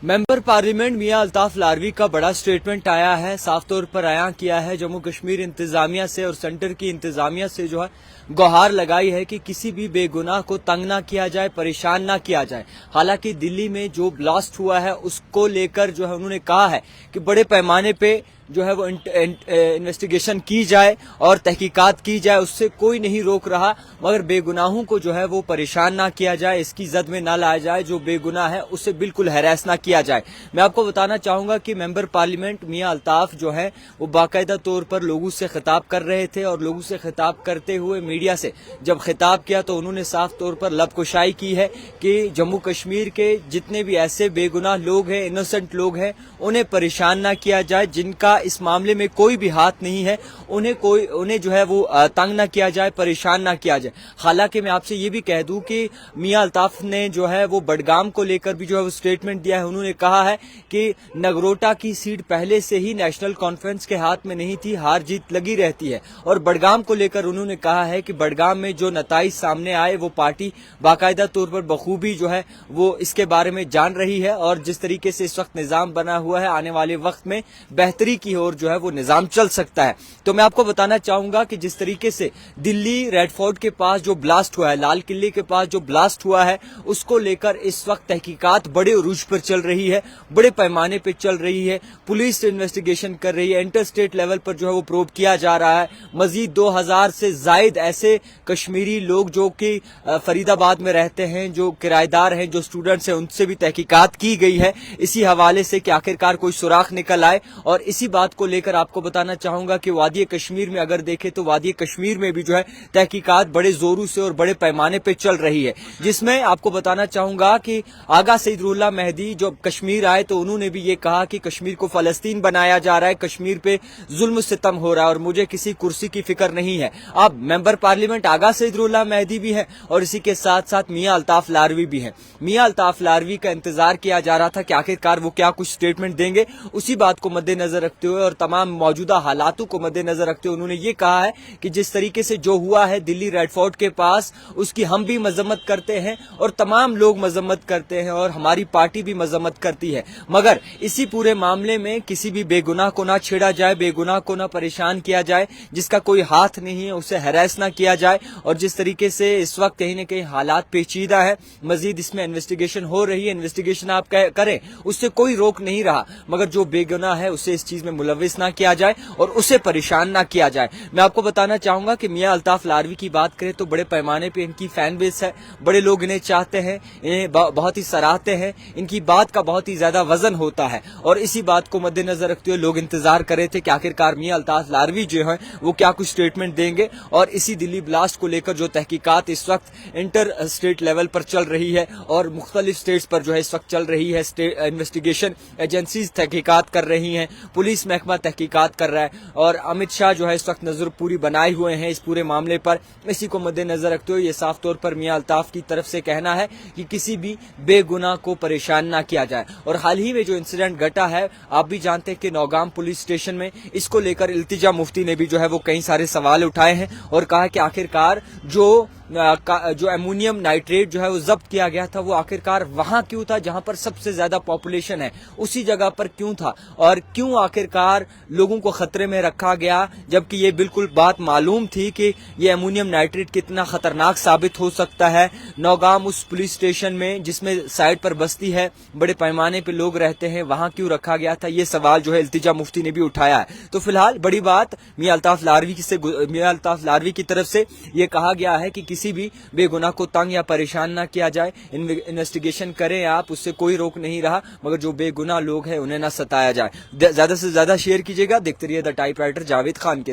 Member parliament मियां अल्ताफ लारवी का बड़ा statement आया है। साफ तौर पर आया किया है जम्मू कश्मीर इंतजामिया से और सेंटर की इंतजामिया से जो है गुहार लगाई है कि किसी भी बेगुनाह को तंग ना किया जाए, परेशान ना किया जाए। हालांकि दिल्ली में जो ब्लास्ट हुआ है उसको लेकर जो है उन्होंने कहा है कि बड़े पैमाने पे जो है वो इन्वेस्टिगेशन की जाए और तहकीकात की जाए, उससे कोई नहीं रोक रहा, मगर बेगुनाहों को जो है वो परेशान ना किया जाए, इसकी जद में ना लाया जाए। जो बेगुनाह है उससे बिल्कुल हैरेस ना किया जाए। मैं आपको बताना चाहूंगा कि मेंबर पार्लियामेंट मियां अल्ताफ जो है वो बाकायदा तौर पर लोगों से खिताब कर रहे थे और लोगों से खिताब करते हुए मीडिया से जब खिताब किया तो उन्होंने साफ तौर पर लबकुशाई की है कि जम्मू कश्मीर के जितने भी ऐसे बेगुनाह लोग हैं, इनोसेंट लोग हैं, उन्हें परेशान ना किया जाए। जिनका इस मामले में कोई भी हाथ नहीं है उन्हें जो है वो तंग ना किया जाए, परेशान ना किया जाए। हालांकि मैं आपसे ये भी कह दूं कि मियां अल्ताफ ने जो है वो बडगाम को लेकर भी जो है वो स्टेटमेंट दिया है। उन्होंने कहा है कि नगरोटा की सीट पहले से ही नेशनल कॉन्फ्रेंस के हाथ में नहीं थी, हार जीत लगी रहती है। और बडगाम को लेकर उन्होंने कहा है कि बडगाम में जो नताइज सामने आए वो पार्टी बाकायदा तौर पर बखूबी जो है वो इसके बारे में जान रही है और जिस तरीके से इस वक्त निजाम बना हुआ है आने वाले वक्त में बेहतरी की ओर जो है वो निजाम चल सकता है। तो मैं आपको बताना चाहूंगा कि जिस तरीके से दिल्ली रेड फोर्ट के पास जो ब्लास्ट हुआ है, लाल किले के पास जो ब्लास्ट हुआ है, उसको लेकर इस वक्त तहकीकात बड़े उरूज पर चल रही है, बड़े पैमाने पर चल रही है। पुलिस इन्वेस्टिगेशन कर रही है, इंटर स्टेट लेवल पर जो है वो प्रोब किया जा रहा है। मजीद 2000 से जायद ऐसे कश्मीरी लोग जो कि फरीदाबाद में रहते हैं, जो किराएदार हैं, जो स्टूडेंट्स हैं, उनसे भी तहकीकात की गई है इसी हवाले से कि आखिरकार कोई सुराख निकल आए। और इसी बात को लेकर आपको बताना चाहूंगा कि वादी कश्मीर में अगर देखें तो वादी कश्मीर में भी जो है तहकीकात बड़े जोरों से और बड़े पैमाने पे चल रही है, जिसमें आपको बताना चाहूंगा कि आगा सईदुल्लाह मेहदी जो कश्मीर आए तो उन्होंने भी ये कहा कि कश्मीर को फलस्तीन बनाया जा रहा है, कश्मीर पे जुल्म सितम हो रहा है और मुझे किसी कुर्सी की फिक्र नहीं है। अब मेंबर पार्लियामेंट आगा सईदुल्लाह मेहदी भी है और इसी के साथ साथ मियां अल्ताफ लारवी भी है। मियां अल्ताफ लारवी का इंतजार किया जा रहा था कि आखिरकार वो क्या कुछ स्टेटमेंट देंगे। उसी बात को मद्देनजर रखते हुए और तमाम मौजूदा हालातों को मद्देनजर रखते हुए उन्होंने ये कहा है कि जिस तरीके से जो हुआ है दिल्ली रेड फोर्ट के पास, उसकी हम भी मजम्मत करते हैं और तमाम लोग मजम्मत करते हैं और हमारी पार्टी भी मजम्मत करती है, मगर इसी पूरे मामले में किसी भी बेगुनाह को ना छेड़ा जाए, बेगुनाह को ना परेशान किया जाए, जिसका कोई हाथ नहीं है उसे हैरेस ना किया जाए। और जिस तरीके से इस वक्त कहीं न कहीं हालात पेचीदा है, मजीद इसमें इन्वेस्टिगेशन हो रही है, इन्वेस्टिगेशन आप करें उससे कोई रोक नहीं रहा, मगर जो बेगुनाह है उसे इस चीज में मुलविस ना किया जाए और उसे परेशान ना किया जाए। मैं आपको बताना चाहूंगा कि मियां अल्ताफ लारवी की बात करें तो बड़े पैमाने पे इनकी फैन बेस है, बड़े लोग इन्हें चाहते हैं, इन्हें बहुत ही सराहते हैं, इनकी बात का बहुत ही ज्यादा वजन होता है। और इसी बात को मद्देनजर रखते हुए लोग इंतजार कर रहे थे कि आखिरकार मियां अल्ताफ लारवी जो है वो क्या कुछ स्टेटमेंट देंगे। और इसी दिल्ली ब्लास्ट को लेकर जो तहकीकात इस वक्त इंटर स्टेट लेवल पर चल रही है और मुख्तलिफ स्टेट्स पर जो है इस वक्त चल रही है, इन्वेस्टिगेशन एजेंसीज तहकीकात कर रही हैं, पुलिस महकमा तहकीकात कर रहा है और अमित शाह जो है इस वक्त नजर पूरी बनाए हुए हैं इस पूरे मामले पर। इसी को मद्देनजर रखते हुए ये साफ तौर पर मियां अल्ताफ की तरफ से कहना है कि किसी भी बेगुनाह को परेशान ना किया जाए। और हाल ही में जो इंसिडेंट घटा है, आप भी जानते हैं कि नौगाम पुलिस स्टेशन में, इसको लेकर इल्तिजा मुफ्ती ने भी जो है वो कई सारे सवाल उठाए हैं और कहा कि आखिरकार जो एमोनियम नाइट्रेट जो है वो जब्त किया गया था वो आखिरकार वहां क्यों था जहां पर सबसे ज्यादा पॉपुलेशन है, उसी जगह पर क्यों था और क्यों आखिरकार लोगों को खतरे में रखा गया, जबकि ये बिल्कुल बात मालूम थी कि ये एमोनियम नाइट्रेट कितना खतरनाक साबित हो सकता है। नौगाम उस पुलिस स्टेशन में जिसमें साइड पर बस्ती है, बड़े पैमाने पर लोग रहते हैं, वहां क्यों रखा गया था, ये सवाल जो है इल्तिजा मुफ्ती ने भी उठाया है। तो फिलहाल बड़ी बात मियां अल्ताफ लारवी की तरफ से ये कहा गया है कि किसी भी बेगुनाह को तंग या परेशान ना किया जाए, इन्वेस्टिगेशन करें आप, उससे कोई रोक नहीं रहा, मगर जो बेगुनाह लोग हैं उन्हें ना सताया जाए। ज्यादा से ज्यादा शेयर कीजिएगा। देखते रहिए द टाइपराइटर जावेद खान के।